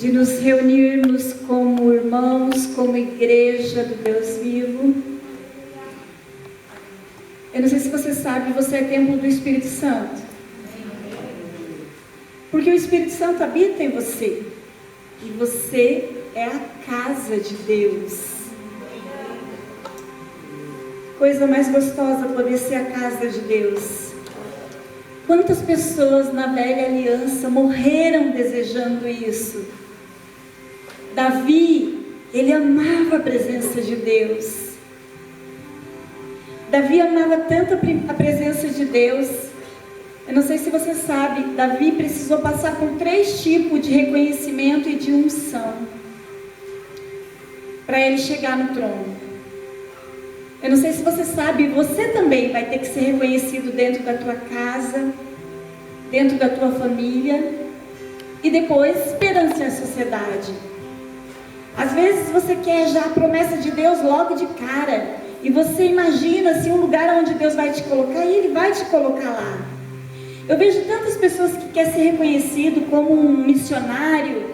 de nos reunirmos como irmãos, como igreja do Deus vivo. Eu não sei se você sabe, você é templo do Espírito Santo. Porque o Espírito Santo habita em você. E você é a casa de Deus. Coisa mais gostosa poder ser a casa de Deus. Quantas pessoas na velha aliança morreram desejando isso? Davi, ele amava a presença de Deus. Davi amava tanto a presença de Deus. Eu não sei se você sabe, Davi precisou passar por 3 tipos de reconhecimento e de unção para ele chegar no trono. Eu não sei se você sabe, você também vai ter que ser reconhecido dentro da tua casa, dentro da tua família e depois perante a sociedade. Às vezes você quer já a promessa de Deus logo de cara e você imagina assim, um lugar onde Deus vai te colocar e Ele vai te colocar lá. Eu vejo tantas pessoas que querem ser reconhecido como um missionário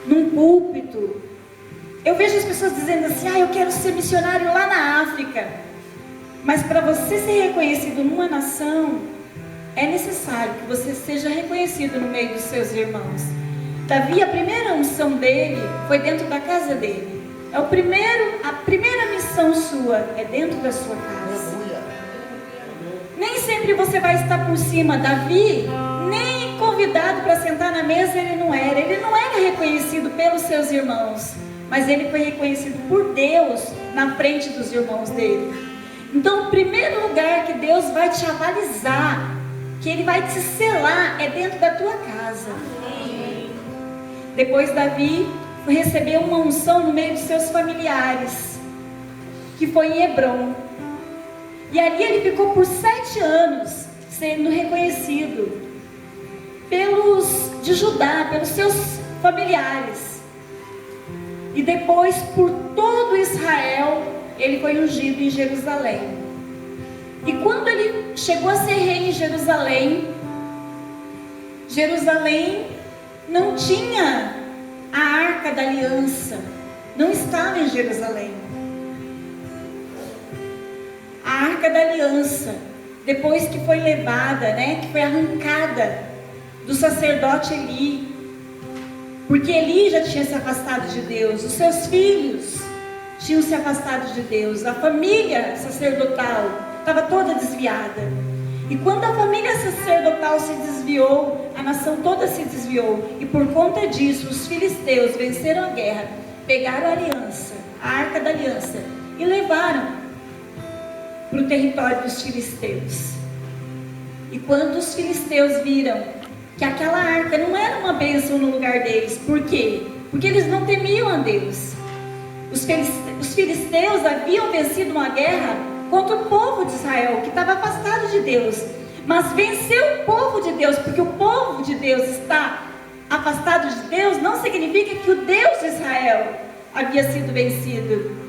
num púlpito. Eu vejo as pessoas dizendo assim, eu quero ser missionário lá na África. Mas para você ser reconhecido numa nação, é necessário que você seja reconhecido no meio dos seus irmãos. Davi, a primeira unção dele foi dentro da casa dele. A primeira missão sua é dentro da sua casa. Nem sempre você vai estar por cima. Davi, nem convidado para sentar na mesa ele não era. Ele não era reconhecido pelos seus irmãos, mas ele foi reconhecido por Deus na frente dos irmãos dele. Então o primeiro lugar que Deus vai te avalizar, que Ele vai te selar, é dentro da tua casa. Depois Davi recebeu uma unção no meio dos seus familiares, que foi em Hebrom. E ali ele ficou por 7 anos sendo reconhecido de Judá, pelos seus familiares. E depois por todo Israel, ele foi ungido em Jerusalém. E quando ele chegou a ser rei em Jerusalém, Jerusalém não tinha a Arca da Aliança, não estava em Jerusalém. A Arca da Aliança, depois que foi levada, que foi arrancada do sacerdote Eli, porque Eli já tinha se afastado de Deus, os seus filhos tinham se afastado de Deus, a família sacerdotal estava toda desviada. E quando a família sacerdotal se desviou, a nação toda se desviou. E por conta disso, os filisteus venceram a guerra, pegaram a aliança, a Arca da Aliança, e levaram para o território dos filisteus. E quando os filisteus viram que aquela arca não era uma bênção no lugar deles, por quê? Porque eles não temiam a Deus. Os filisteus haviam vencido uma guerra contra o povo de Israel, que estava afastado de Deus. Mas vencer o povo de Deus, porque o povo de Deus está afastado de Deus, não significa que o Deus de Israel havia sido vencido.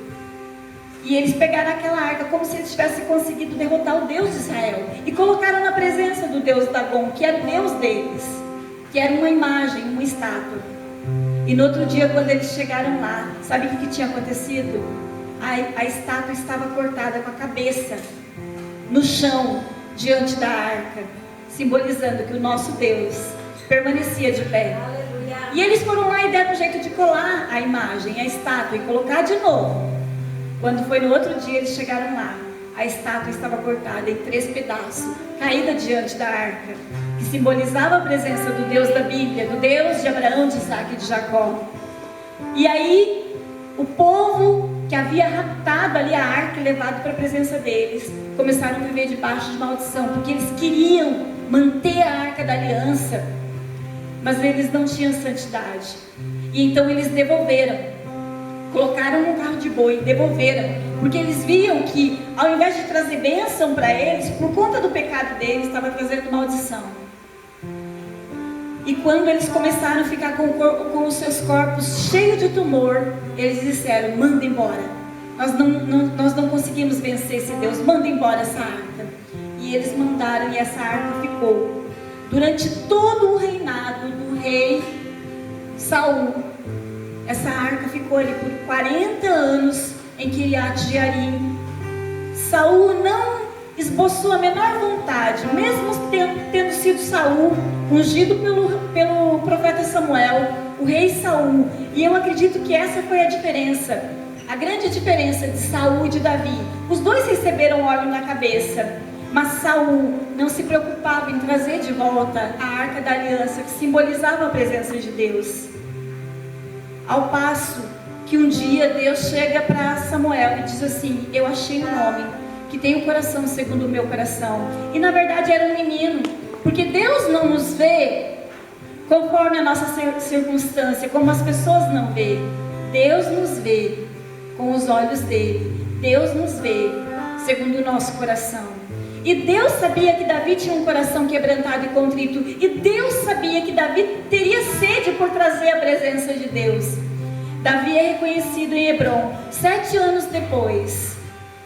E eles pegaram aquela arca como se eles tivessem conseguido derrotar o Deus de Israel, e colocaram na presença do Deus Dagon, que era o Deus deles, que era uma imagem, uma estátua. E no outro dia, quando eles chegaram lá, sabe o que tinha acontecido? A estátua estava cortada com a cabeça no chão, diante da arca, simbolizando que o nosso Deus permanecia de pé. Aleluia. E eles foram lá e deram um jeito de colar a imagem, a estátua, e colocar de novo. Quando foi no outro dia, eles chegaram lá, a estátua estava cortada em 3 pedaços, caída diante da arca, que simbolizava a presença do Deus da Bíblia, do Deus de Abraão, de Isaac e de Jacó. E aí, o povo que havia raptado ali a arca e levado para a presença deles, começaram a viver debaixo de maldição, porque eles queriam manter a Arca da Aliança, mas eles não tinham santidade. E então eles devolveram, colocaram num carro de boi, devolveram, porque eles viam que ao invés de trazer bênção para eles, por conta do pecado deles, estava trazendo maldição. E quando eles começaram a ficar com os seus corpos cheios de tumor, eles disseram: manda embora, nós não conseguimos vencer esse Deus, manda embora essa arca. E eles mandaram, e essa arca ficou durante todo o reinado do rei Saul. Essa arca ficou ali por 40 anos em Quiriat-Jearim. Saul não esboçou a menor vontade, mesmo tendo sido Saul ungido pelo profeta Samuel, o rei Saul. E eu acredito que essa foi a diferença, a grande diferença de Saul e de Davi. Os dois receberam óleo na cabeça, mas Saul não se preocupava em trazer de volta a arca da aliança, que simbolizava a presença de Deus. Ao passo que um dia Deus chega para Samuel e diz assim: eu achei um homem que tem um coração segundo o meu coração. E na verdade era um menino, porque Deus não nos vê conforme a nossa circunstância, como as pessoas não vê. Deus nos vê com os olhos dele. Deus nos vê segundo o nosso coração. E Deus sabia que Davi tinha um coração quebrantado e contrito. E Deus sabia que Davi teria sede por trazer a presença de Deus. Davi é reconhecido em Hebrom. 7 anos depois,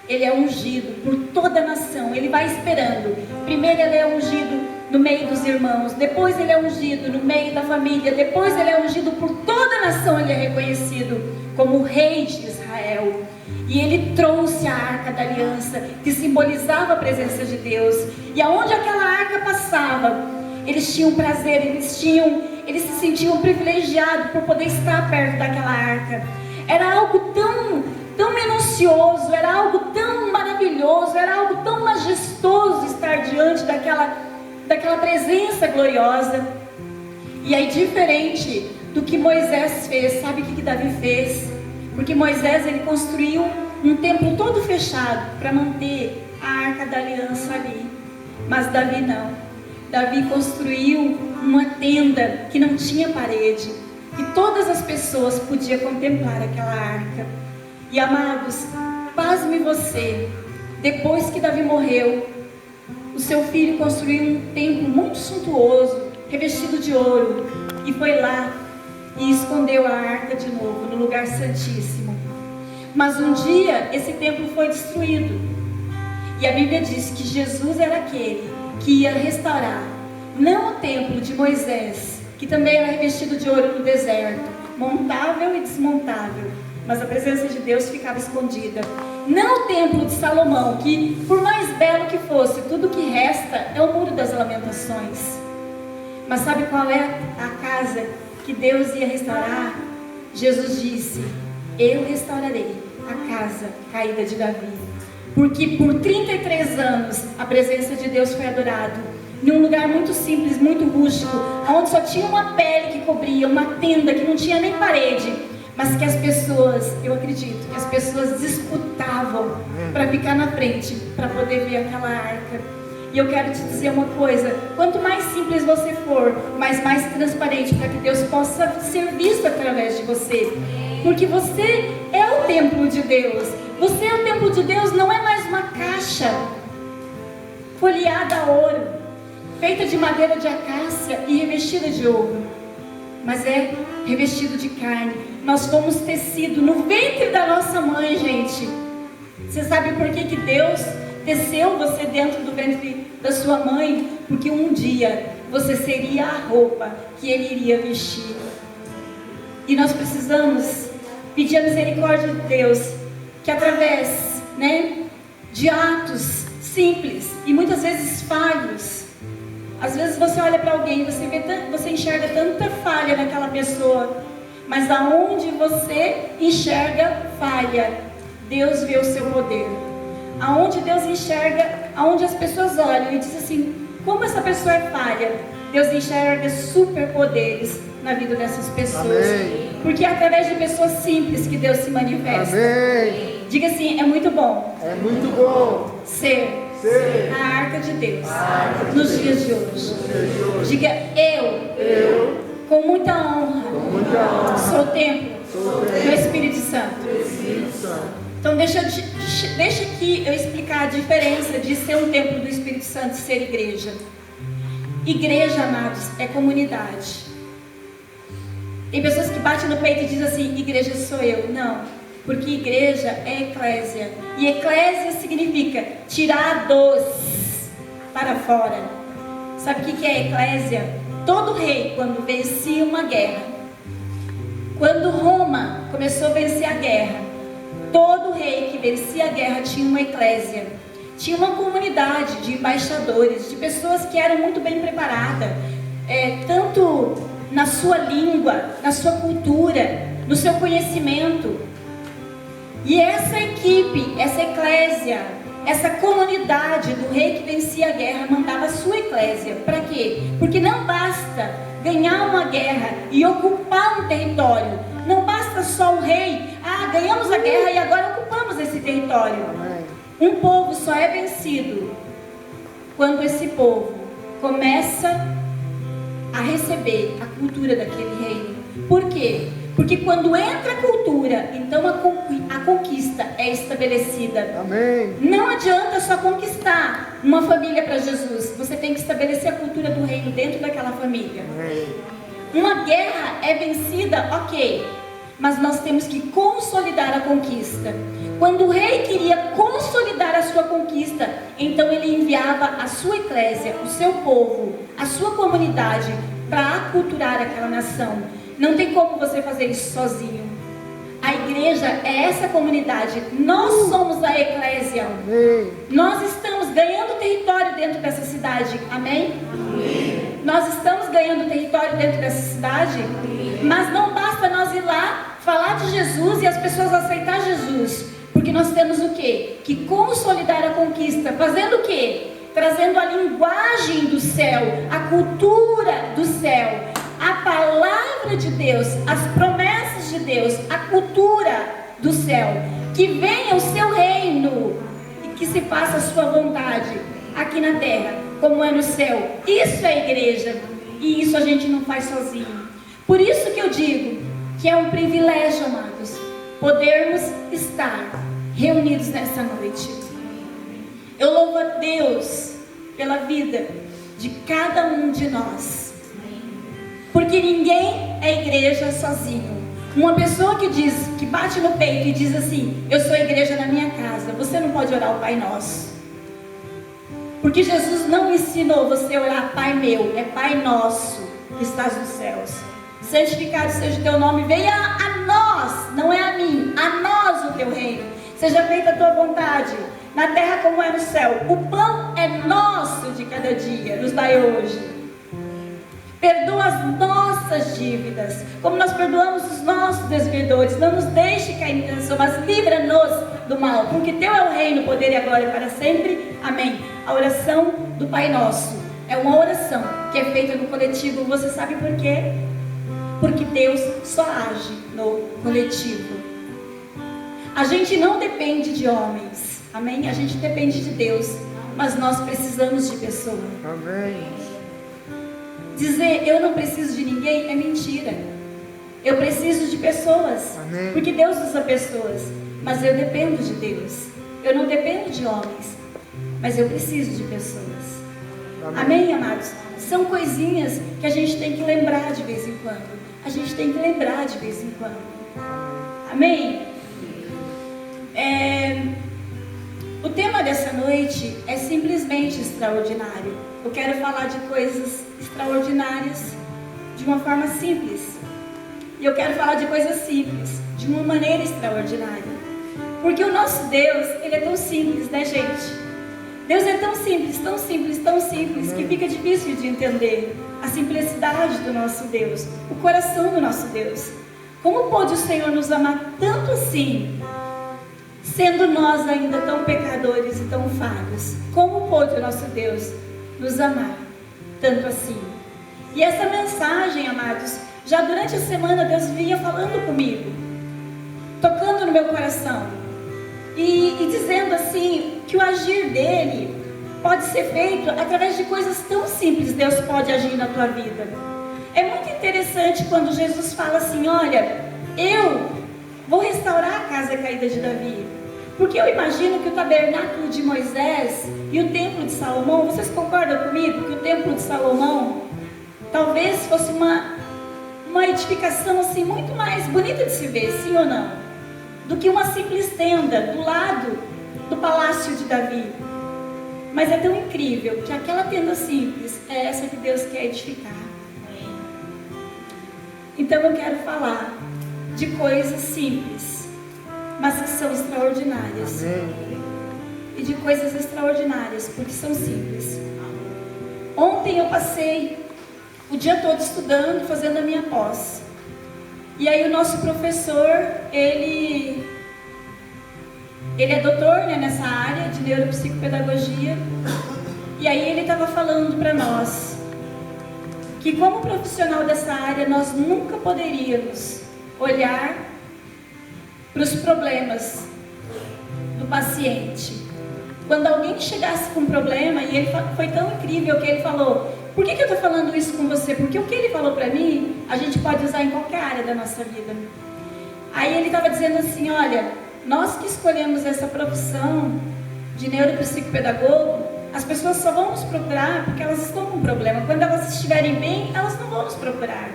ele é ungido por toda a nação. Ele vai esperando. Primeiro ele é ungido no meio dos irmãos. Depois ele é ungido no meio da família. Depois ele é ungido por toda a nação. Ele é reconhecido como o rei de Israel. E ele trouxe a arca da aliança, que simbolizava a presença de Deus. E aonde aquela arca passava, eles tinham prazer, eles se sentiam privilegiados por poder estar perto daquela arca. Era algo tão minucioso, era algo tão maravilhoso, era algo tão majestoso estar diante daquela presença gloriosa. E aí, diferente do que Moisés fez, sabe o que Davi fez? Porque Moisés, ele construiu um templo todo fechado para manter a arca da aliança ali. Mas Davi não. Davi construiu uma tenda que não tinha parede, e todas as pessoas podiam contemplar aquela arca. E amados, pasme você, depois que Davi morreu, o seu filho construiu um templo muito suntuoso, revestido de ouro, e foi lá e escondeu a arca de novo no lugar santíssimo. Mas um dia esse templo foi destruído, e a Bíblia diz que Jesus era aquele que ia restaurar, não o templo de Moisés, que também era revestido de ouro no deserto, montável e desmontável, mas a presença de Deus ficava escondida. Não o templo de Salomão, que por mais belo que fosse, tudo que resta é o muro das lamentações. Mas sabe qual é a casa que Deus ia restaurar? Jesus disse: eu restaurarei a casa caída de Davi. Porque por 33 anos a presença de Deus foi adorada num lugar muito simples, muito rústico, onde só tinha uma pele que cobria, uma tenda que não tinha nem parede, mas que as pessoas, eu acredito, que as pessoas disputavam para ficar na frente, para poder ver aquela arca. E eu quero te dizer uma coisa: quanto mais simples você for, mais transparente, para que Deus possa ser visto através de você. Porque você é o templo de Deus. Você é o templo de Deus, não é mais uma caixa folheada a ouro, feita de madeira de acácia e revestida de ouro, mas é revestido de carne. Nós fomos tecidos no ventre da nossa mãe, gente. Você sabe por que Deus teceu você dentro do ventre da sua mãe? Porque um dia você seria a roupa que Ele iria vestir. E nós precisamos pedir a misericórdia de Deus, que através, de atos simples e muitas vezes falhos. Às vezes você olha para alguém, você enxerga tanta falha naquela pessoa, mas aonde você enxerga falha, Deus vê o seu poder. Aonde Deus enxerga, aonde as pessoas olham e dizem assim: como essa pessoa é falha, Deus enxerga superpoderes na vida dessas pessoas. Amém. Porque é através de pessoas simples que Deus se manifesta. Amém. Diga assim: é muito bom. É muito bom ser a arca de Deus nos dias de hoje. Diga: eu com muita honra, sou o templo do Espírito Santo. Então deixa aqui eu explicar a diferença de ser um templo do Espírito Santo e ser igreja. Igreja, amados, é comunidade. Tem pessoas que batem no peito e dizem assim: igreja sou eu. Não, porque igreja é eclésia. E eclésia significa tirados para fora. Sabe o que é eclésia? Todo rei, quando vencia uma guerra, Quando Roma começou a vencer a guerra, todo rei que vencia a guerra tinha uma eclésia, tinha uma comunidade de embaixadores, de pessoas que eram muito bem preparadas, tanto na sua língua, na sua cultura, no seu conhecimento. E essa equipe, essa eclésia, essa comunidade do rei que vencia a guerra mandava a sua eclésia. Para quê? Porque não basta ganhar uma guerra e ocupar um território. Não basta só o rei, ganhamos a guerra e agora ocupamos esse território. Um povo só é vencido quando esse povo começa a receber a cultura daquele reino. Por quê? Porque quando entra a cultura, então a conquista é estabelecida. Amém. Não adianta só conquistar uma família para Jesus. Você tem que estabelecer a cultura do reino dentro daquela família. Amém. Uma guerra é vencida, ok, mas nós temos que consolidar a conquista. Quando o rei queria consolidar a sua conquista, então ele enviava a sua eclésia, o seu povo, a sua comunidade para aculturar aquela nação. Não tem como você fazer isso sozinho. A igreja é essa comunidade. Nós somos a eclésia. Amém. Nós estamos ganhando território dentro dessa cidade. Amém? Amém. Nós estamos ganhando território dentro dessa cidade. Amém. Mas não basta nós ir lá falar de Jesus e as pessoas aceitar Jesus. Porque nós temos o quê? Que consolidar a conquista. Fazendo o quê? Trazendo a linguagem do céu, a cultura do céu, a palavra de Deus, as promessas de Deus, a cultura do céu. Que venha o seu reino e que se faça a sua vontade aqui na terra, como é no céu. Isso é igreja. E isso a gente não faz sozinho. Por isso que eu digo que é um privilégio, amados, podermos estar reunidos nessa noite. Eu louvo a Deus pela vida de cada um de nós. Porque ninguém é igreja sozinho. Uma pessoa que diz, que bate no peito e diz assim: eu sou igreja na minha casa, você não pode orar o Pai Nosso. Porque Jesus não ensinou você a orar Pai meu, é Pai Nosso que estás nos céus. Santificado seja o teu nome, venha a nós, não é a mim, a nós o teu reino. Seja feita a tua vontade, na terra como é no céu. O pão é nosso de cada dia, nos dai hoje. Perdoa as nossas dívidas, como nós perdoamos os nossos devedores. Não nos deixe cair em tentação, mas livra-nos do mal. Porque teu é o reino, o poder e a glória para sempre. Amém. A oração do Pai Nosso é uma oração que é feita no coletivo. Você sabe por quê? Porque Deus só age no coletivo. A gente não depende de homens. Amém? A gente depende de Deus. Mas nós precisamos de pessoas. Amém. Dizer eu não preciso de ninguém é mentira. Eu preciso de pessoas. Amém. Porque Deus usa pessoas. Mas eu dependo de Deus. Eu não dependo de homens. Mas eu preciso de pessoas. Amém, amados? São coisinhas que a gente tem que lembrar de vez em quando. A gente tem que lembrar de vez em quando. Amém? O tema dessa noite é simplesmente extraordinário. Eu quero falar de coisas extraordinárias de uma forma simples. E eu quero falar de coisas simples, de uma maneira extraordinária. Porque o nosso Deus, Ele é tão simples, né, gente? Deus é tão simples, tão simples, tão simples, que fica difícil de entender a simplicidade do nosso Deus, o coração do nosso Deus. Como pôde o Senhor nos amar tanto assim, sendo nós ainda tão pecadores e tão falhos? Como pôde o nosso Deus nos amar tanto assim? E essa mensagem, amados, já durante a semana Deus vinha falando comigo, tocando no meu coração e dizendo assim, que o agir dele pode ser feito através de coisas tão simples. Deus pode agir na tua vida. É muito interessante quando Jesus fala assim: olha, eu vou restaurar a casa caída de Davi. Porque eu imagino que o tabernáculo de Moisés e o templo de Salomão, vocês concordam comigo que o templo de Salomão talvez fosse uma edificação assim muito mais bonita de se ver, sim ou não? Do que uma simples tenda do lado do palácio de Davi. Mas é tão incrível que aquela tenda simples é essa que Deus quer edificar. Então eu quero falar de coisas simples, mas que são extraordinárias. Amém. E de coisas extraordinárias, porque são simples. Ontem eu passei o dia todo estudando, fazendo a minha pós. E aí o nosso professor, ele é doutor, né, nessa área de neuropsicopedagogia. E aí ele estava falando para nós que como profissional dessa área, nós nunca poderíamos olhar para os problemas do paciente. Quando alguém chegasse com um problema, e ele foi tão incrível que ele falou: por que eu estou falando isso com você? Porque o que ele falou para mim, a gente pode usar em qualquer área da nossa vida. Aí ele estava dizendo assim: olha, nós que escolhemos essa profissão de neuropsicopedagogo, as pessoas só vão nos procurar porque elas estão com um problema. Quando elas estiverem bem, elas não vão nos procurar.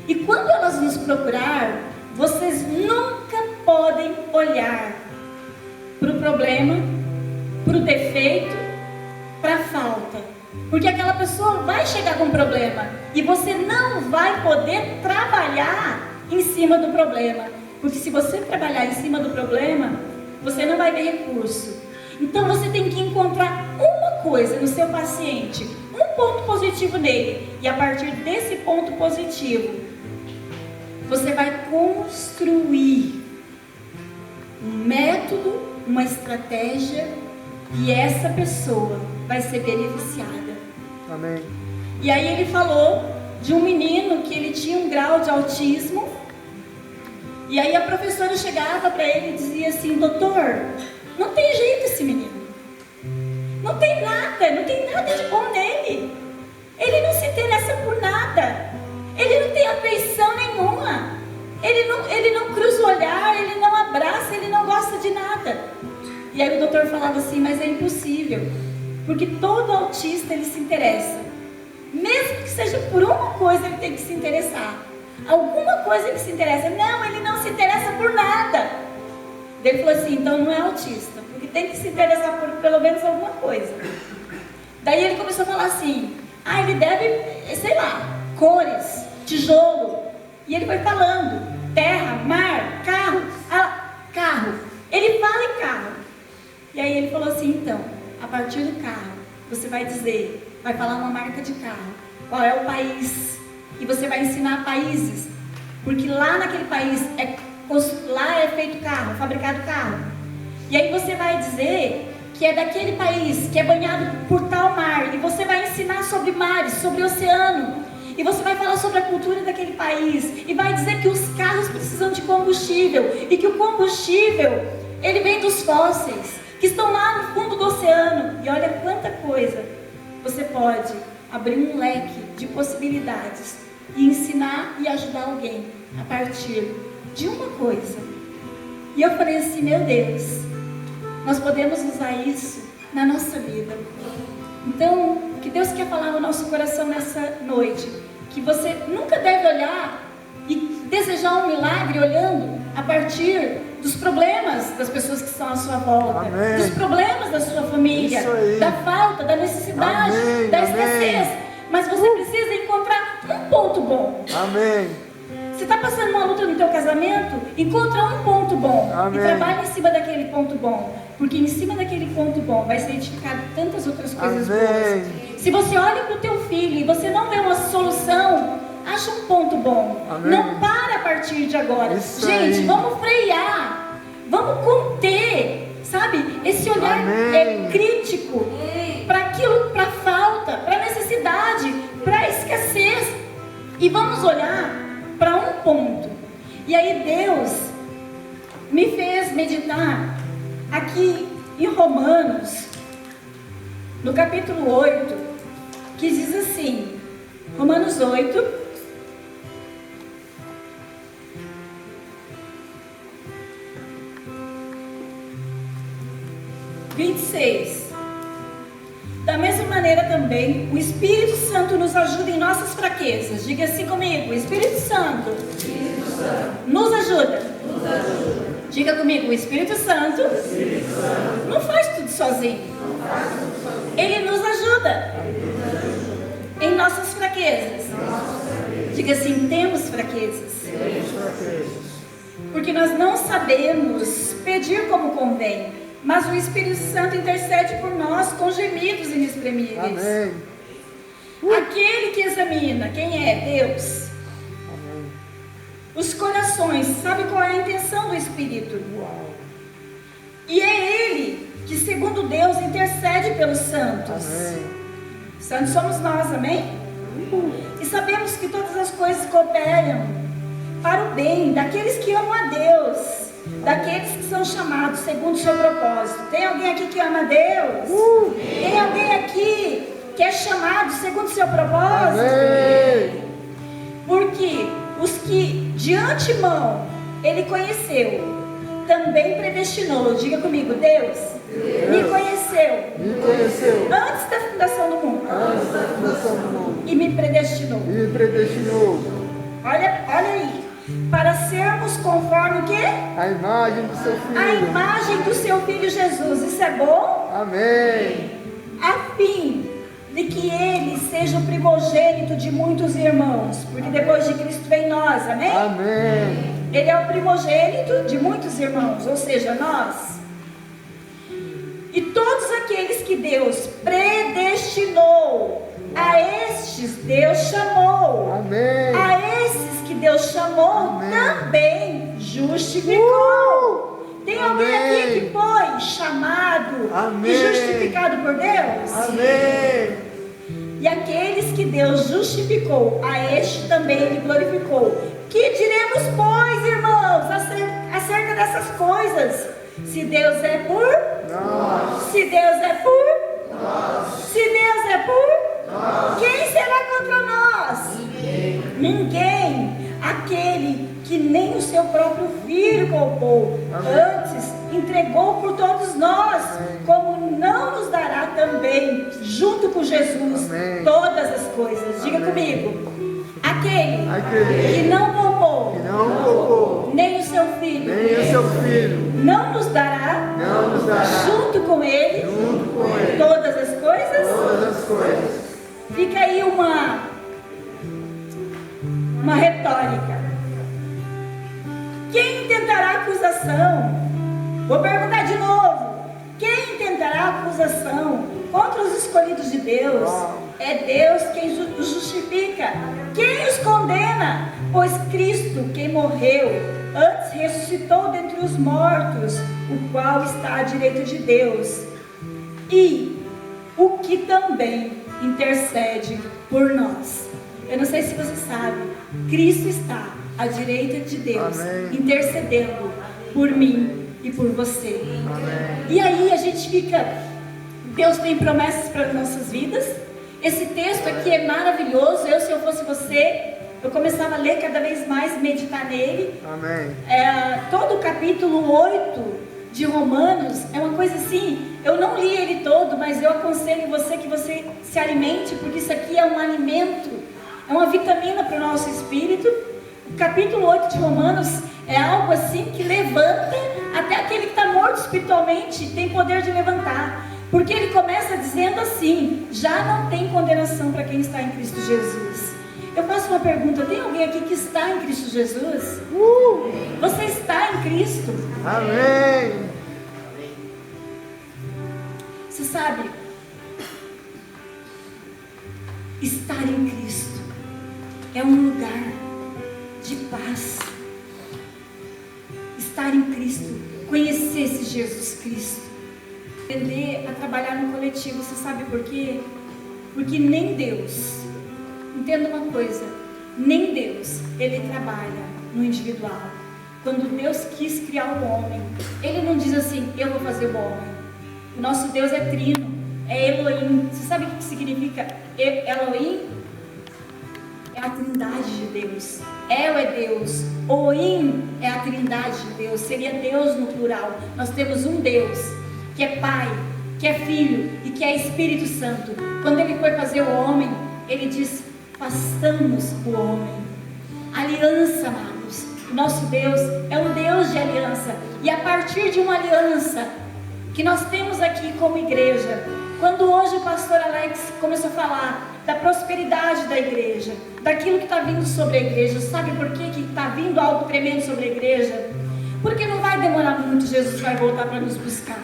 E quando elas nos procurar, vocês nunca podem olhar para o problema, para o defeito, para a falta. Porque aquela pessoa vai chegar com um problema e você não vai poder trabalhar em cima do problema. Porque se você trabalhar em cima do problema, você não vai ter recurso. Então você tem que encontrar uma coisa no seu paciente, um ponto positivo nele. E a partir desse ponto positivo, você vai construir um método, uma estratégia, e essa pessoa vai ser beneficiada. Amém. E aí ele falou de um menino que ele tinha um grau de autismo. E aí a professora chegava para ele e dizia assim: doutor, não tem jeito esse menino. Não tem nada de bom nele. Ele não se interessa por nada. Ele não tem afeição nenhuma. Ele não cruza o olhar, ele não abraça, ele não gosta de nada. E aí o doutor falava assim: mas é impossível. Porque todo autista ele se interessa. Mesmo que seja por uma coisa, ele tem que se interessar. Alguma coisa ele se interessa. Não, ele não se interessa por nada. Ele falou assim: então não é autista, porque tem que se interessar por pelo menos alguma coisa. Daí ele começou a falar assim: ele deve, sei lá, cores, tijolo. E ele foi falando: terra, mar, carro, carro. Ele fala em carro. E aí ele falou assim: então, a partir do carro, você vai dizer, vai falar uma marca de carro, qual é o país, e você vai ensinar países, porque lá naquele país, lá é feito carro, é fabricado carro. E aí você vai dizer que é daquele país, que é banhado por tal mar, e você vai ensinar sobre mares, sobre oceano, e você vai falar sobre a cultura daquele país, e vai dizer que os carros precisam de combustível, e que o combustível, ele vem dos fósseis, que estão lá no fundo do oceano. E olha quanta coisa você pode abrir um leque de possibilidades e ensinar e ajudar alguém a partir de uma coisa. E eu falei assim: meu Deus, nós podemos usar isso na nossa vida. Então, o que Deus quer falar no nosso coração nessa noite, que você nunca deve olhar e desejar um milagre olhando a partir dos problemas das pessoas que estão à sua volta. Amém. Dos problemas da sua família, da falta, da necessidade, amém, da escassez. Amém. Mas você precisa encontrar um ponto bom. Amém. Você está passando uma luta no teu casamento? Encontra um ponto bom. Amém. E trabalha em cima daquele ponto bom. Porque em cima daquele ponto bom vai ser edificado tantas outras coisas, amém, boas. Se você olha para o teu filho e você não vê uma solução, acha um ponto bom. Amém. Não para a partir de agora. Isso gente, aí. Vamos frear. Vamos conter. Sabe? Esse olhar é crítico para aquilo, para a falta, para a necessidade, para a escassez. E vamos olhar para um ponto. E aí Deus me fez meditar aqui em Romanos, no capítulo 8, que diz assim, Romanos 8, (26) Da mesma maneira também, o Espírito Santo nos ajuda em nossas fraquezas. Diga assim comigo: o Espírito Santo, nos ajuda. Diga comigo: o Espírito Santo, não faz tudo sozinho. Ele nos ajuda em nossas fraquezas. Diga assim: temos fraquezas. porque nós não sabemos pedir como convém, mas o Espírito Santo intercede por nós com gemidos inexprimíveis. Amém. Aquele que examina quem é Deus, Amém. os corações, sabe qual é a intenção do Espírito. Uau. E é Ele que, segundo Deus, intercede pelos santos. Amém. Santos somos nós, amém? E sabemos que todas as coisas cooperam para o bem daqueles que amam a Deus, daqueles que são chamados segundo o seu propósito. Tem alguém aqui que ama a Deus? Tem alguém aqui que é chamado segundo o seu propósito? Amém. Porque os que de antemão Ele conheceu, também predestinou. Diga comigo, Deus me conheceu Me conheceu antes da fundação do mundo antes da fundação do mundo e me predestinou. e me predestinou Olha aí, para sermos conforme o quê? a imagem do seu A Filho. imagem do seu Filho Jesus. Isso é bom? Amém. A fim de que Ele seja o primogênito de muitos irmãos, porque depois de Cristo vem nós, amém? Amém. Ele é o primogênito de muitos irmãos, ou seja, nós. E todos aqueles que Deus predestinou, a estes Deus chamou. Amém. A esses que Deus chamou, Amém. também justificou. Tem alguém Amém. aqui que foi chamado Amém. e justificado por Deus? Amém. E aqueles que Deus justificou, a este também Ele glorificou. Que diremos, pois, irmãos, acerca dessas coisas? Se Deus é por Nós. Se Deus é por nós. Se Deus é por nós. Quem será contra nós? Ninguém. Aquele que nem o seu próprio Filho poupou, antes entregou por todos nós, como não nos dará também, junto com Jesus, Amém. todas as coisas. Diga comigo. Aquele que não poupou, Que não poupou nem o seu Filho, nem o seu Filho, não nos dará, não nos dará junto com Ele, junto com Ele todas as coisas. todas as coisas. Fica aí uma retórica. Quem intentará acusação? Vou perguntar de novo. Quem intentará acusação contra os escolhidos de Deus? É Deus quem os justifica. Quem os condena? Pois Cristo, quem morreu, antes ressuscitou dentre os mortos, o qual está à direita de Deus. E o que também intercede por nós. Eu não sei se você sabe, Cristo está à direita de Deus, Amém. intercedendo por mim e por você. Amém. E aí a gente fica, Deus tem promessas para as nossas vidas. Esse texto aqui é maravilhoso. Se eu fosse você, eu começava a ler cada vez mais, meditar nele. Amém. Todo o capítulo 8 de Romanos é uma coisa assim, eu não li ele todo, mas eu aconselho você que você se alimente, porque isso aqui é um alimento, é uma vitamina para o nosso espírito. O capítulo 8 de Romanos é algo assim que levanta, até aquele que está morto espiritualmente tem poder de levantar, porque ele começa dizendo assim: já não tem condenação para quem está em Cristo Jesus. Eu faço uma pergunta: tem alguém aqui que está em Cristo Jesus? Você está em Cristo? Amém. Você sabe, estar em Cristo é um lugar de paz. Estar em Cristo, conhecer esse Jesus Cristo, aprender a trabalhar no coletivo. Você sabe por quê? Porque nem Deus, entenda uma coisa, nem Deus, Ele trabalha no individual. Quando Deus quis criar o homem, Ele não diz assim: eu vou fazer o homem. O nosso Deus é trino, é Elohim. Você sabe o que significa Elohim? É a trindade de Deus. El é Deus, Oim é a trindade de Deus, seria Deus no plural. Nós temos um Deus, que é Pai, que é Filho e que é Espírito Santo. Quando Ele foi fazer o homem, Ele diz: façamos o homem. Aliança, amados. O nosso Deus é um Deus de aliança. E a partir de uma aliança que nós temos aqui como igreja, quando hoje o pastor Alex começou a falar da prosperidade da igreja, daquilo que está vindo sobre a igreja. Sabe por que está vindo algo tremendo sobre a igreja? Porque não vai demorar muito, Jesus vai voltar para nos buscar.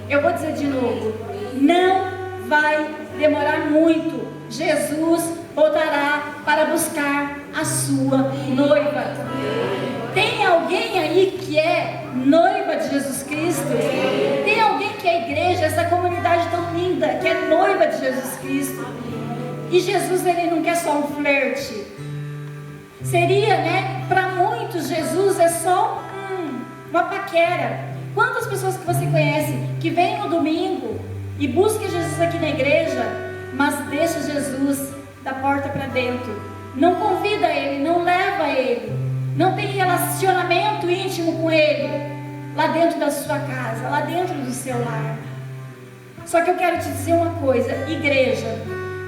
Eu vou dizer de novo, não vai demorar muito. Jesus voltará para buscar a sua noiva. Tem alguém aí que é noiva de Jesus Cristo? Tem alguém que é a igreja, essa comunidade tão linda, que é noiva de Jesus Cristo? E Jesus, ele não quer só um flerte. Seria, né? Para muitos, Jesus é só uma paquera. Quantas pessoas que você conhece que vem no domingo e busca Jesus aqui na igreja, mas deixa Jesus da porta para dentro, não convida ele, não leva ele, não tem relacionamento íntimo com ele lá dentro da sua casa, lá dentro do seu lar? Só que eu quero te dizer uma coisa, igreja,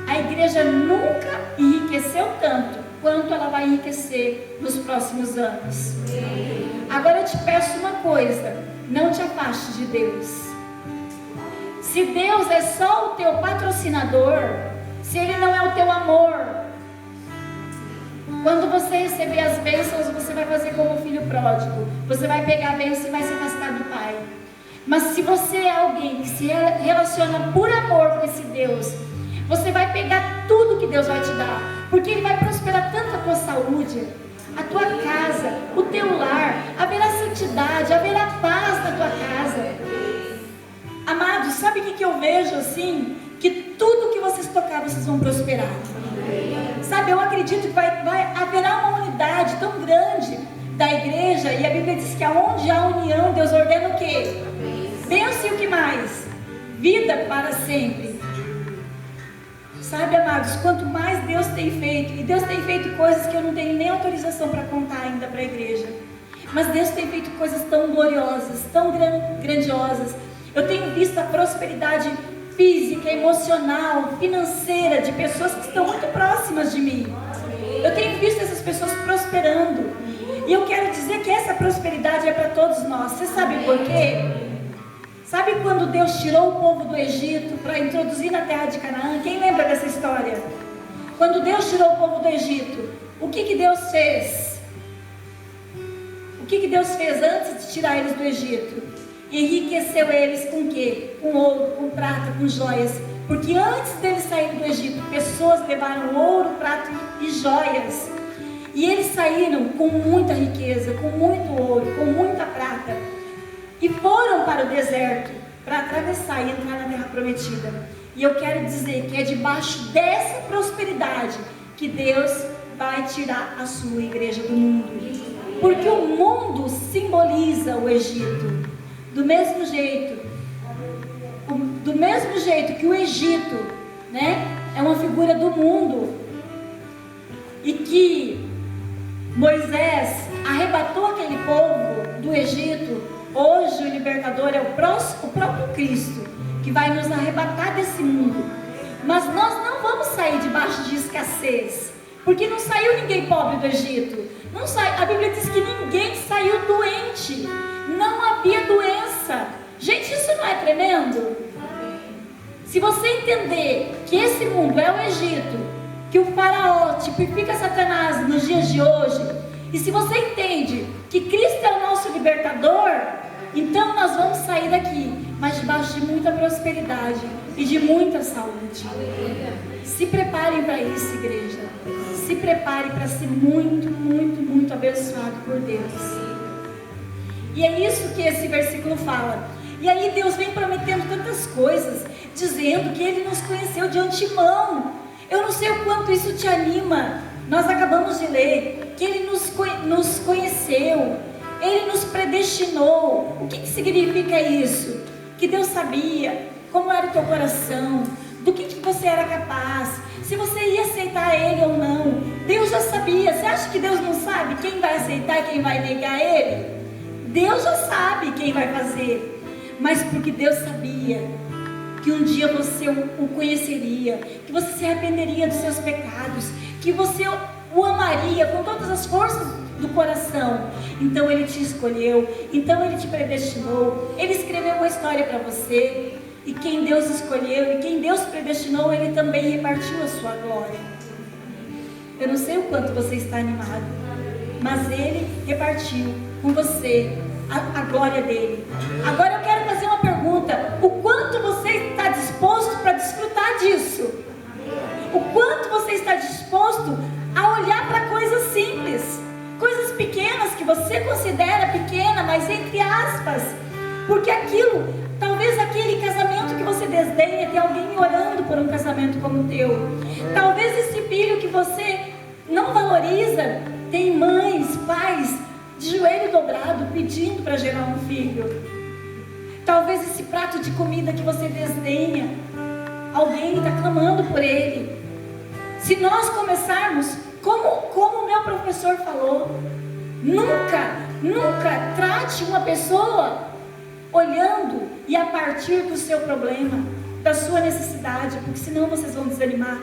a igreja nunca enriqueceu tanto quanto ela vai enriquecer nos próximos anos. Agora eu te peço uma coisa, não te afaste de Deus. Se Deus é só o teu patrocinador, se Ele não é o teu amor, quando você receber as bênçãos, você vai fazer como o filho pródigo, você vai pegar a bênção e vai se afastar do Pai. Mas se você é alguém que se relaciona por amor com esse Deus, você vai pegar tudo que Deus vai te dar, porque Ele vai prosperar tanto a tua saúde, a tua casa, o teu lar, haverá santidade, haverá paz na tua casa. Amados, sabe o que eu vejo assim? Que tudo que vocês tocar, vocês vão prosperar. Sabe, eu acredito que haverá uma unidade tão grande da igreja, e a Bíblia diz que aonde há união, Deus ordena o quê? Bênção e o que mais? Vida para sempre. Sabe, amados, quanto mais Deus tem feito, e Deus tem feito coisas que eu não tenho nem autorização para contar ainda para a igreja, mas Deus tem feito coisas tão gloriosas, tão grandiosas. Eu tenho visto a prosperidade física, emocional, financeira de pessoas que estão muito próximas de mim. Eu tenho visto essas pessoas prosperando, e eu quero dizer que essa prosperidade é para todos nós. Você sabe por quê? Sabe quando Deus tirou o povo do Egito para introduzir na terra de Canaã? Quem lembra dessa história? Quando Deus tirou o povo do Egito, o que Deus fez? O que Deus fez antes de tirar eles do Egito? Enriqueceu eles com o quê? Com ouro, com prata, com joias. Porque antes deles saírem do Egito, pessoas levaram ouro, prata e joias. E eles saíram com muita riqueza, com muito ouro, com muita prata. E foram para o deserto para atravessar e entrar na terra prometida. E eu quero dizer que é debaixo dessa prosperidade que Deus vai tirar a sua igreja do mundo. Porque o mundo simboliza o Egito. Do mesmo jeito que o Egito, né, é uma figura do mundo, e que Moisés arrebatou aquele povo do Egito, hoje o libertador é o próprio Cristo, que vai nos arrebatar desse mundo. Mas nós não vamos sair debaixo de escassez, porque não saiu ninguém pobre do Egito. Não sai, a Bíblia diz que ninguém saiu doente, não havia doença. Gente, isso não é tremendo? Se você entender que esse mundo é o Egito, que o faraó tipifica Satanás nos dias de hoje, e se você entende que Cristo é o nosso libertador, então nós vamos sair daqui, mas debaixo de muita prosperidade e de muita saúde. Se preparem para isso, igreja. Se prepare para ser muito, muito, muito abençoado por Deus. E é isso que esse versículo fala. E aí Deus vem prometendo tantas coisas, dizendo que Ele nos conheceu de antemão. Eu não sei o quanto isso te anima. Nós acabamos de ler que Ele nos conheceu, Ele nos predestinou. O que significa isso? Que Deus sabia como era o teu coração, do que você era capaz, se você ia aceitar Ele ou não. Deus já sabia. Você acha que Deus não sabe quem vai aceitar e quem vai negar Ele? Deus já sabe quem vai fazer. Mas porque Deus sabia que um dia você o conheceria, que você se arrependeria dos seus pecados, que você o amaria com todas as forças do coração. Então Ele te escolheu, então Ele te predestinou, Ele escreveu uma história para você. E quem Deus escolheu, e quem Deus predestinou, Ele também repartiu a sua glória. Eu não sei o quanto você está animado, mas Ele repartiu com você a glória dEle. Agora eu quero fazer uma pergunta: o quanto você está disposto para desfrutar disso? O quanto você está disposto a olhar para coisas simples, coisas pequenas que você considera pequena, mas entre aspas, porque aquilo, talvez aquele casamento que você desdenha, tem alguém orando por um casamento como o teu. Talvez esse filho que você não valoriza, tem mães, pais de joelho dobrado pedindo para gerar um filho. Talvez esse prato de comida que você desdenha, alguém está clamando por ele. Se nós começarmos, como o meu professor falou, nunca trate uma pessoa olhando e a partir do seu problema, da sua necessidade, porque senão vocês vão desanimar.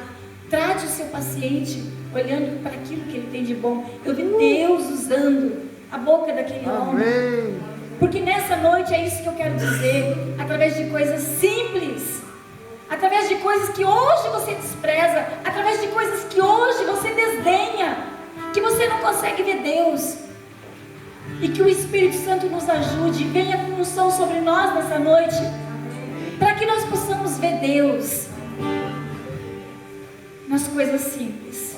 Trate o seu paciente olhando para aquilo que ele tem de bom. Eu vi Deus usando a boca daquele homem. Porque nessa noite é isso que eu quero dizer, através de coisas simples, através de coisas que hoje você despreza, através de coisas que hoje você desdenha, que você não consegue ver Deus. E que o Espírito Santo nos ajude, venha com unção sobre nós nessa noite, para que nós possamos ver Deus nas coisas simples.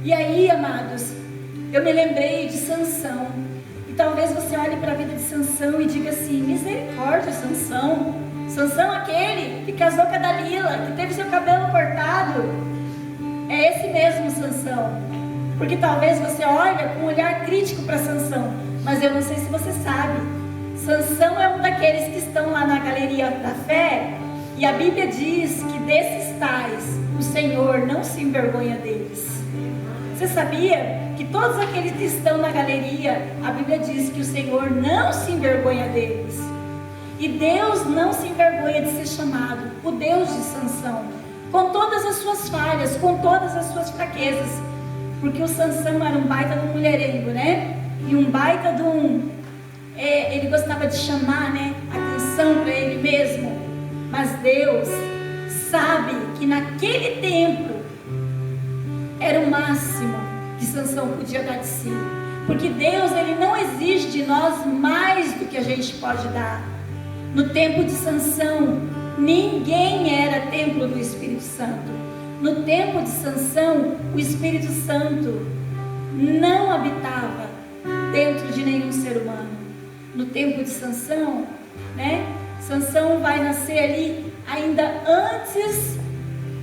E aí, amados, eu me lembrei de Sansão. E talvez você olhe para a vida de Sansão e diga assim: misericórdia, Sansão. Sansão, aquele que casou com a Dalila, que teve seu cabelo cortado. É esse mesmo Sansão. Porque talvez você olhe com um olhar crítico para Sansão, mas eu não sei se você sabe, Sansão é um daqueles que estão lá na galeria da fé, e a Bíblia diz que desses tais o Senhor não se envergonha deles. Você sabia que todos aqueles que estão na galeria, a Bíblia diz que o Senhor não se envergonha deles? E Deus não se envergonha de ser chamado o Deus de Sansão, com todas as suas falhas, com todas as suas fraquezas. Porque o Sansão era um baita de um mulherengo, né? E um baita de um... ele gostava de chamar, né, atenção para ele mesmo. Mas Deus sabe que naquele tempo era o máximo que Sansão podia dar de si. Porque Deus, Ele não exige de nós mais do que a gente pode dar. No tempo de Sansão, ninguém era templo do Espírito Santo. No tempo de Sansão, o Espírito Santo não habitava dentro de nenhum ser humano. No tempo de Sansão, né? Sansão vai nascer ali ainda antes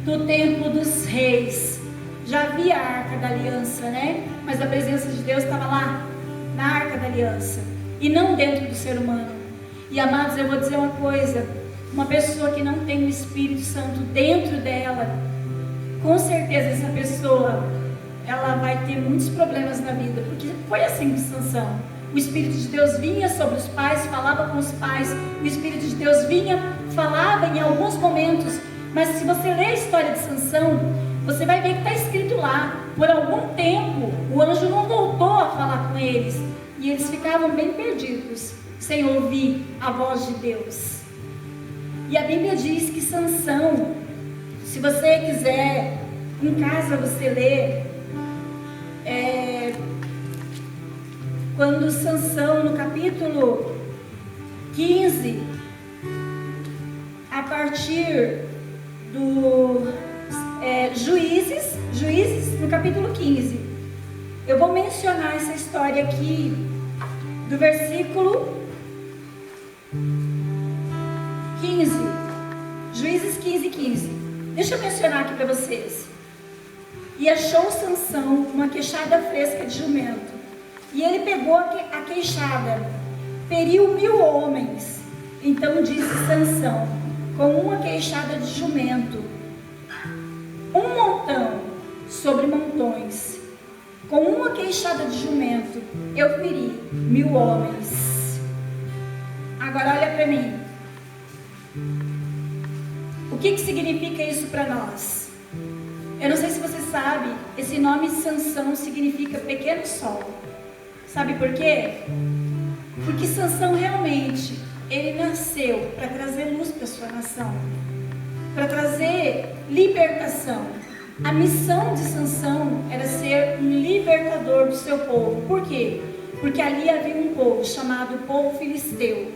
do tempo dos reis. Já havia a Arca da Aliança, né? Mas a presença de Deus estava lá, na Arca da Aliança, e não dentro do ser humano. E amados, eu vou dizer uma coisa: uma pessoa que não tem o Espírito Santo dentro dela, com certeza essa pessoa, ela vai ter muitos problemas na vida, porque foi assim com Sansão. O Espírito de Deus vinha sobre os pais, falava com os pais, o Espírito de Deus vinha, falava em alguns momentos, mas se você ler a história de Sansão, você vai ver que está escrito lá, por algum tempo, o anjo não voltou a falar com eles, e eles ficavam bem perdidos, sem ouvir a voz de Deus. E a Bíblia diz que Sansão, se você quiser, em casa você lê, quando Sansão, no capítulo 15, a partir do Juízes, no capítulo 15, eu vou mencionar essa história aqui, do versículo 15, Juízes 15. Deixa eu mencionar aqui para vocês. E achou Sansão uma queixada fresca de jumento. E ele pegou a queixada, feriu 1000 homens. Então disse Sansão: com uma queixada de jumento, um montão sobre montões, com uma queixada de jumento, eu feri 1000 homens. Agora olha para mim. O que significa isso para nós? Eu não sei se você sabe, esse nome Sansão significa pequeno sol. Sabe por quê? Porque Sansão realmente ele nasceu para trazer luz para sua nação, para trazer libertação. A missão de Sansão era ser um libertador do seu povo. Por quê? Porque ali havia um povo chamado povo filisteu,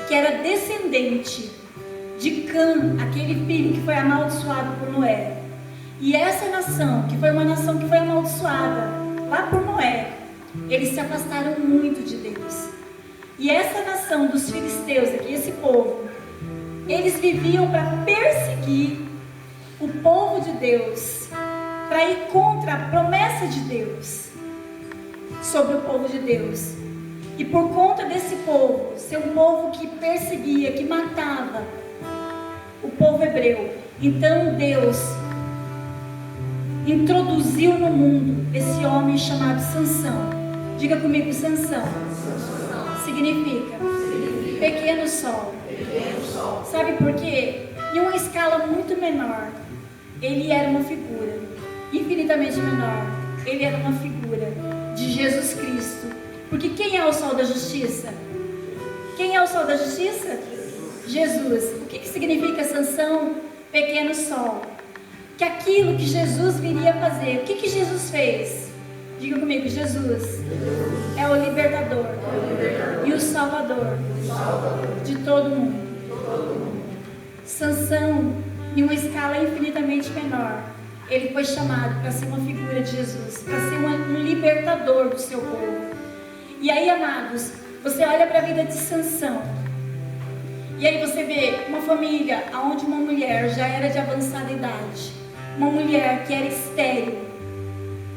que era descendente de Cã, aquele filho que foi amaldiçoado por Noé. E essa nação, que foi uma nação que foi amaldiçoada lá por Noé, eles se afastaram muito de Deus. E essa nação dos filisteus aqui, esse povo, eles viviam para perseguir o povo de Deus, para ir contra a promessa de Deus sobre o povo de Deus. E por conta desse povo ser um povo que perseguia, que matava o povo hebreu, então Deus introduziu no mundo esse homem chamado Sansão. Diga comigo, Sansão. Significa pequeno sol. Sabe por quê? Em uma escala muito menor, ele era uma figura infinitamente menor. Ele era uma figura de Jesus Cristo. Porque quem é o sol da justiça? Quem é o sol da justiça? Jesus. O que significa Sansão? Pequeno sol. Que aquilo que Jesus viria fazer. O que Jesus fez? Diga comigo, Jesus é o libertador e o salvador de todo mundo. Sansão, em uma escala infinitamente menor, ele foi chamado para ser uma figura de Jesus, para ser um libertador do seu povo. E aí, amados, você olha para a vida de Sansão, e aí você vê uma família onde uma mulher já era de avançada idade, uma mulher que era estéril.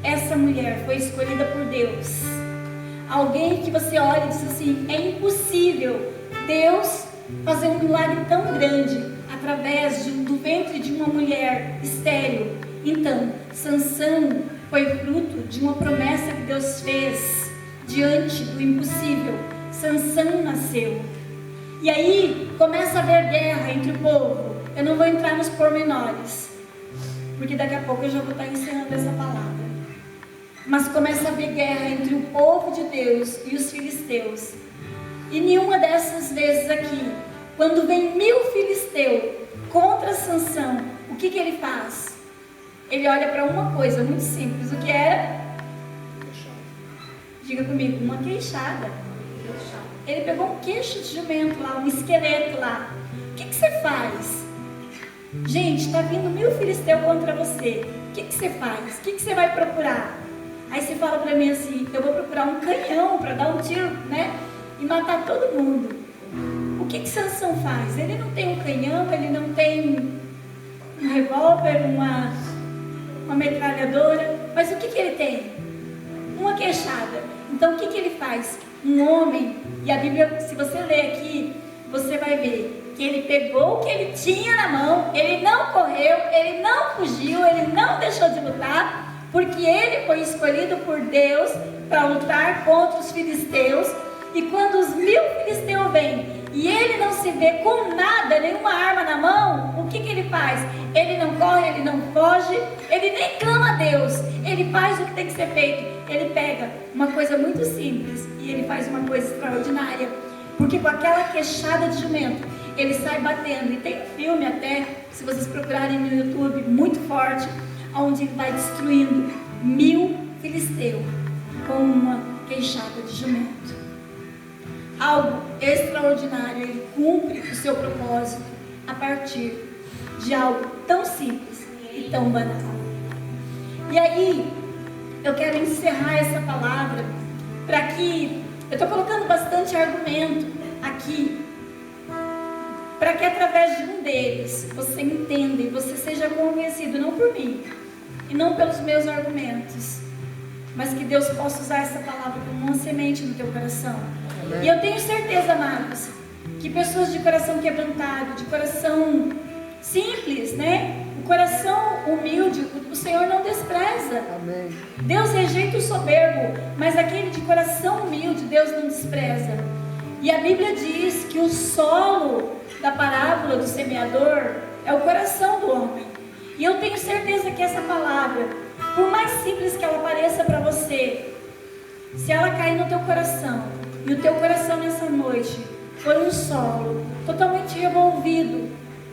Essa mulher foi escolhida por Deus. Alguém que você olha e diz assim: é impossível Deus fazer um milagre tão grande através do ventre de uma mulher estéril. Então, Sansão foi fruto de uma promessa que Deus fez diante do impossível. Sansão nasceu. E aí começa a haver guerra entre o povo. Eu não vou entrar nos pormenores, porque daqui a pouco eu já vou estar encerrando essa palavra. Mas começa a haver guerra entre o povo de Deus e os filisteus. E nenhuma dessas vezes aqui, quando vem 1000 filisteus contra Sansão, o que ele faz? Ele olha para uma coisa muito simples. O que era? Diga comigo, uma queixada. Ele pegou um queixo de jumento lá, um esqueleto lá. O que você faz? Gente, está vindo 1000 filisteus contra você. O que você faz? O que você vai procurar? Aí você fala para mim assim: eu vou procurar um canhão para dar um tiro, né? E matar todo mundo. O que Sansão faz? Ele não tem um canhão, ele não tem um revólver, uma metralhadora. Mas o que ele tem? Uma queixada. Então o que ele faz? Um homem, e a Bíblia, se você ler aqui, você vai ver que ele pegou o que ele tinha na mão, ele não correu, ele não fugiu, ele não deixou de lutar, porque ele foi escolhido por Deus para lutar contra os filisteus. E quando os 1000 filisteus vêm e ele não se vê com nada, nenhuma arma na mão, o que ele faz? Ele não corre, ele não foge, ele nem clama a Deus, ele faz o que tem que ser feito. Ele pega uma coisa muito simples e ele faz uma coisa extraordinária, porque com aquela queixada de jumento, ele sai batendo. E tem um filme até, se vocês procurarem no YouTube, muito forte, onde ele vai destruindo 1000 filisteus com uma queixada de jumento. Algo extraordinário. Ele cumpre o seu propósito a partir de algo tão simples e tão banal. E aí, eu quero encerrar essa palavra para que, eu estou colocando bastante argumento aqui, para que através de um deles você entenda e você seja convencido, não por mim e não pelos meus argumentos, mas que Deus possa usar essa palavra como uma semente no teu coração. Amém. E eu tenho certeza, amados, que pessoas de coração quebrantado, de coração simples, né? O coração humilde, o Senhor não despreza. Amém. Deus rejeita o soberbo, mas aquele de coração humilde, Deus não despreza. E a Bíblia diz que o solo da parábola do semeador é o coração do homem. E eu tenho certeza que essa palavra, por mais simples que ela pareça para você, se ela cair no teu coração, e o teu coração nessa noite for um solo totalmente revolvido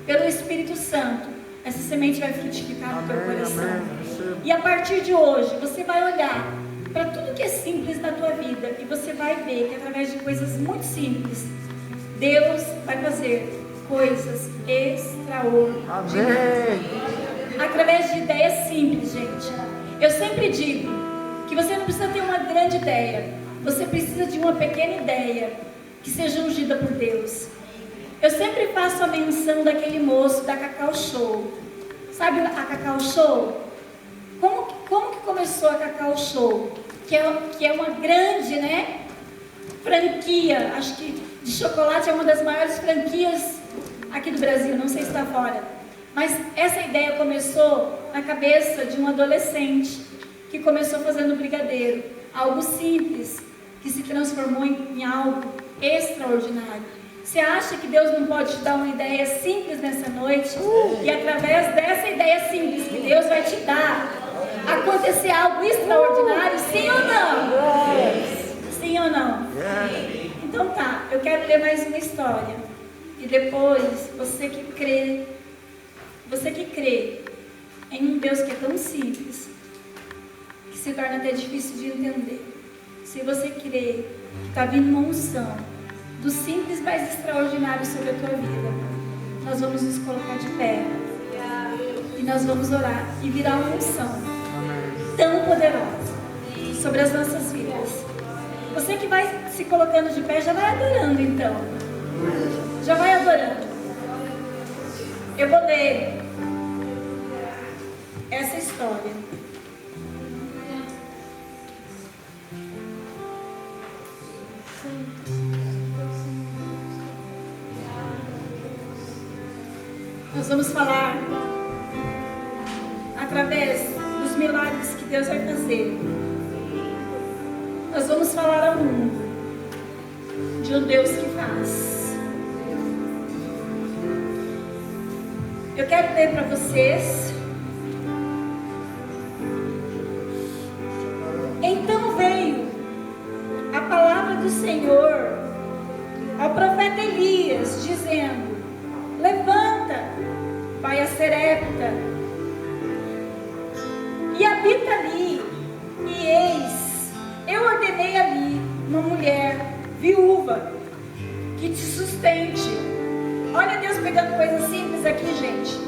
pelo Espírito Santo, essa semente vai frutificar no teu coração. E a partir de hoje, você vai olhar para tudo que é simples na tua vida e você vai ver que através de coisas muito simples, Deus vai fazer coisas extraordinárias. Através de ideias simples, gente. Eu sempre digo que você não precisa ter uma grande ideia, você precisa de uma pequena ideia que seja ungida por Deus. Eu sempre faço a menção daquele moço da Cacau Show. Sabe a Cacau Show? Como que começou a Cacau Show? Que é uma grande, né, franquia, acho que de chocolate é uma das maiores franquias aqui do Brasil, não sei se está fora. Mas essa ideia começou na cabeça de um adolescente que começou fazendo brigadeiro. Algo simples, que se transformou em algo extraordinário. Você acha que Deus não pode te dar uma ideia simples nessa noite? E através dessa ideia simples que Deus vai te dar, acontecer algo extraordinário? Sim ou não? Sim ou não? Então tá, eu quero ler mais uma história. E depois, você que crê em um Deus que é tão simples, que se torna até difícil de entender. Se você crê que está vindo uma unção do simples mais extraordinário sobre a tua vida, nós vamos nos colocar de pé e nós vamos orar e virar uma unção tão poderosa sobre as nossas vidas. Você que vai se colocando de pé, já vai adorando então. Já vai adorando. Eu vou ler essa história. Nós vamos falar através dos milagres que Deus vai fazer. Nós vamos falar ao mundo de um Deus que faz. Eu quero ler para vocês. Então veio a palavra do Senhor ao profeta Elias, dizendo: levanta, vai a Serepta e habita ali. E eis, eu ordenei ali uma mulher viúva que te sustente. Olha Deus pegando coisas simples aqui, gente.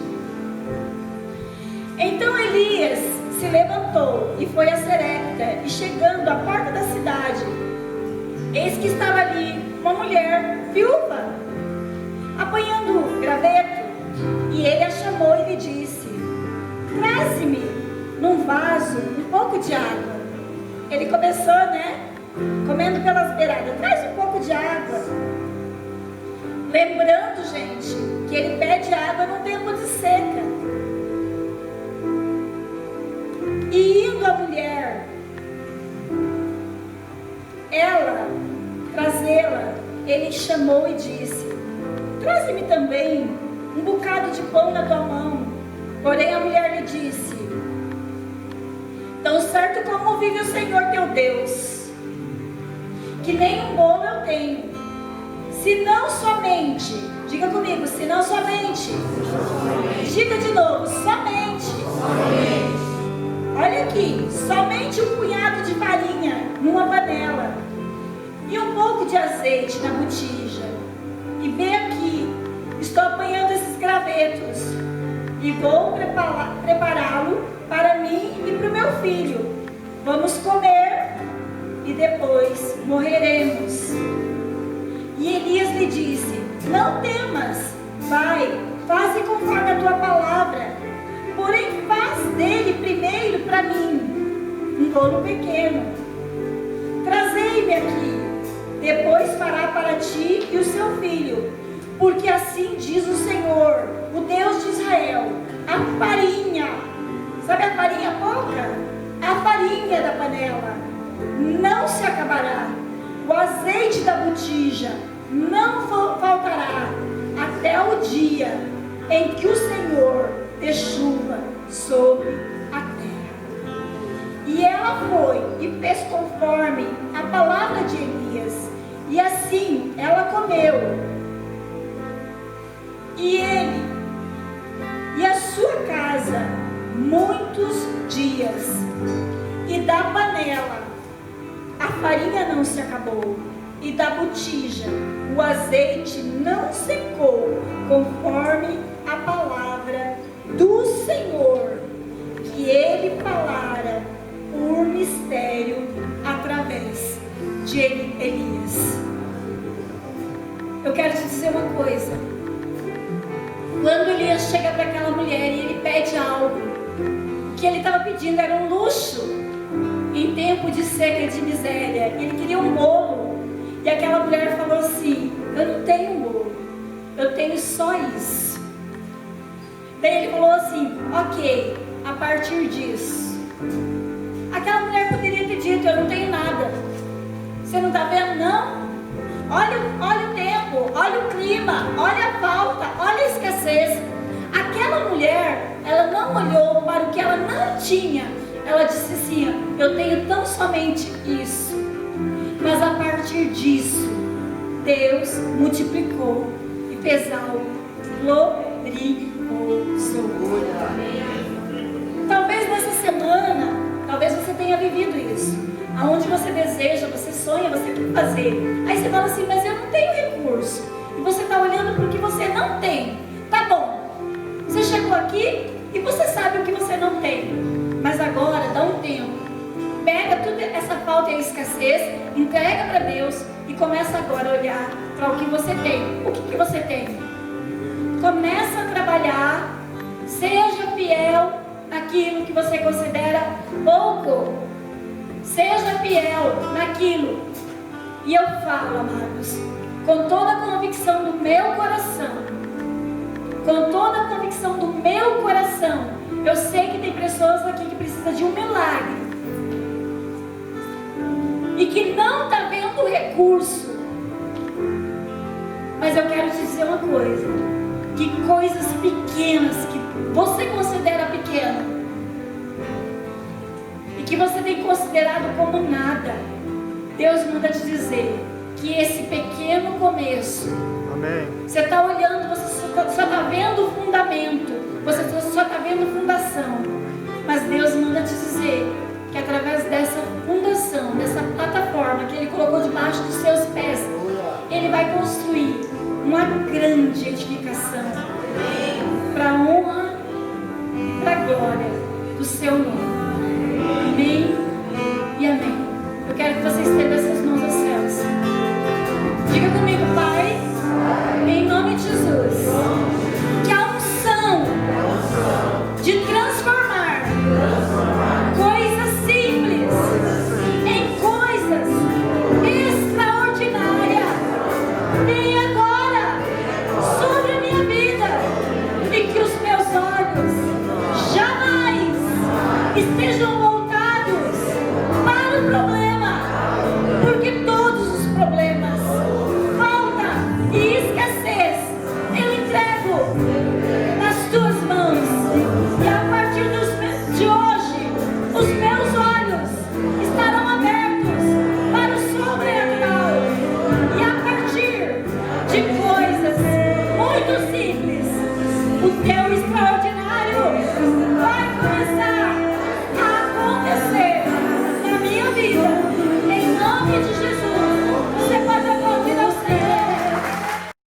Então Elias se levantou e foi a Serepta, e chegando à porta da cidade, eis que estava ali uma mulher viúva, apanhando graveto. E ele a chamou e lhe disse: traze-me num vaso um pouco de água. Ele começou, né, comendo pelas beiradas. Traz um pouco de água. Lembrando, gente, que ele pede água num tempo de seca. E indo a mulher, ela trazê-la, ele chamou e disse: traze-me também um bocado de pão na tua mão. Porém a mulher lhe disse: tão certo como vive o Senhor teu Deus, que nem um bolo eu tenho, se não somente, diga comigo, se não somente, diga de novo, somente. Olha aqui, somente um punhado de farinha numa panela e um pouco de azeite na botija. E vem aqui, estou apanhando esses gravetos e vou prepará-lo para mim e para o meu filho. Vamos comer e depois morreremos. E Elias lhe disse: não temas, vai, faze conforme a tua palavra. Porém faz dele primeiro para mim um bolo pequeno. Trazei-me aqui, depois fará para ti e o seu filho. Porque assim diz o Senhor, o Deus de Israel: a farinha, sabe a farinha pouca? A farinha da panela não se acabará, o azeite da botija não faltará, até o dia em que o Senhor dê chuva sobre a terra. E ela foi e fez conforme a palavra de Elias, e assim ela comeu comeu, e ele e a sua casa muitos dias, e da panela a farinha não se acabou, e da botija o azeite não secou, conforme a palavra do Senhor que ele falara por mistério através de Elias. Eu quero te dizer uma coisa. Quando Elias chega para aquela mulher e ele pede algo, o que ele estava pedindo era um luxo. Em tempo de seca e de miséria, ele queria um bolo. E aquela mulher falou assim: eu não tenho um bolo, eu tenho só isso. Daí ele falou assim: ok, a partir disso. Aquela mulher poderia ter dito: eu não tenho nada. Você não está vendo, não? Olha o tempo, olha o clima, olha a falta, olha a escassez. Aquela mulher, ela não olhou para o que ela não tinha. Ela disse assim: eu tenho tão somente isso. Mas a partir disso, Deus multiplicou e fez algo glorioso. Talvez nessa semana, talvez você tenha vivido isso. Aonde você deseja, você sonha, você quer fazer. Aí você fala assim: mas eu não tenho recurso. E você está olhando para o que você não tem. Tá bom, você chegou aqui e você sabe o que você não tem. Mas agora, dá um tempo. Pega toda essa falta e a escassez, entrega para Deus e começa agora a olhar para o que você tem. O que você tem? Começa a trabalhar, seja fiel naquilo que você considera pouco. Seja fiel naquilo. E eu falo, amados, com toda a convicção do meu coração, com toda a convicção do meu coração, eu sei que tem pessoas aqui que precisam de um milagre e que não está vendo recurso. Mas eu quero te dizer uma coisa: que coisas pequenas que você considera pequena e que você tem considerado como nada, Deus manda te dizer que esse pequeno começo, amém. Você está olhando, você só está vendo o fundamento, você só está vendo a fundação, mas Deus manda te dizer que através dessa fundação, dessa plataforma que Ele colocou debaixo dos seus pés, Ele vai construir uma grande edificação para a honra, para a glória do seu nome. Amém e amém. Eu quero que você estenda essas mãos aos céus. Diga comigo: Pai, em nome de Jesus, que a unção de transformar coisas simples em coisas extraordinárias vem agora sobre a minha vida, e que os meus olhos jamais estejam voltados para o problema, porque todos os problemas, falta e escassez, eu entrego nas tuas mãos. E a partir de hoje, os meus olhos estarão abertos para o sobrenatural, e a partir de coisas muito simples, o teu extraordinário